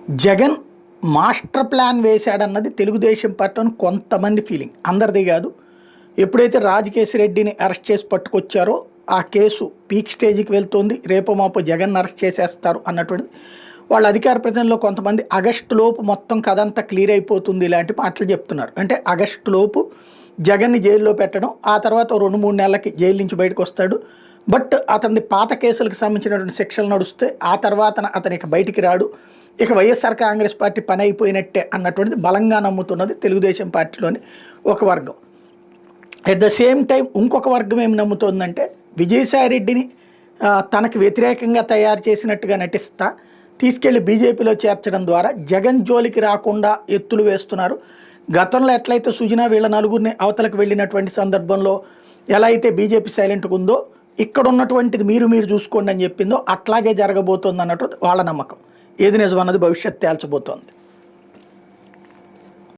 Jagan master plan వేశాడన్నది Telugu Desam పార్టీని కొంతమంది feeling, అందరిది కాదు. ఎప్పుడైతే రాజకేశ్ రెడ్డిని అరెస్ట్ చేసి పట్టుకొచ్చారో ఆ కేసు పీక్ స్టేజ్కి వెళ్తుంది, రేపు మాపు జగన్ అరెస్ట్ చేసేస్తారు అన్నటువంటిది వాళ్ళ అధికార ప్రతినిధుల్లో కొంతమంది ఆగస్టులోపు మొత్తం కథ అంతా క్లియర్ అయిపోతుంది ఇలాంటి మాటలు చెప్తున్నారు. అంటే ఆగస్టులోపు జగన్ని జైల్లో పెట్టడం, ఆ తర్వాత 2-3 నెలలకి జైలు నుంచి బయటకు వస్తాడు. బట్ అతని పాత కేసులకు సంబంధించినటువంటి శిక్షలు నడుస్తే ఆ తర్వాత అతనికి బయటికి రాడు, ఇక వైఎస్ఆర్ కాంగ్రెస్ పార్టీ పని అయిపోయినట్టే అన్నటువంటిది బలంగా నమ్ముతున్నది తెలుగుదేశం పార్టీలోని ఒక వర్గం. అట్ ద సేమ్ టైం ఇంకొక వర్గం ఏమి నమ్ముతోందంటే విజయసాయిరెడ్డిని తనకు వ్యతిరేకంగా తయారు చేసినట్టుగా నటిస్తా తీసుకెళ్లి బీజేపీలో చేర్చడం ద్వారా జగన్ జోలికి రాకుండా ఎత్తులు వేస్తున్నారు. గతంలో ఎట్లయితే సుజనా వీళ్ళ నలుగురిని అవతలకు వెళ్ళినటువంటి సందర్భంలో ఎలా అయితే బీజేపీ సైలెంట్గా ఉందో, ఇక్కడ ఉన్నటువంటిది మీరు చూసుకోండి అని చెప్పిందో అట్లాగే జరగబోతోంది అన్నట్టు వాళ్ళ నమ్మకం. ఏది నిజం అన్నది భవిష్యత్తు తేల్చబోతోంది.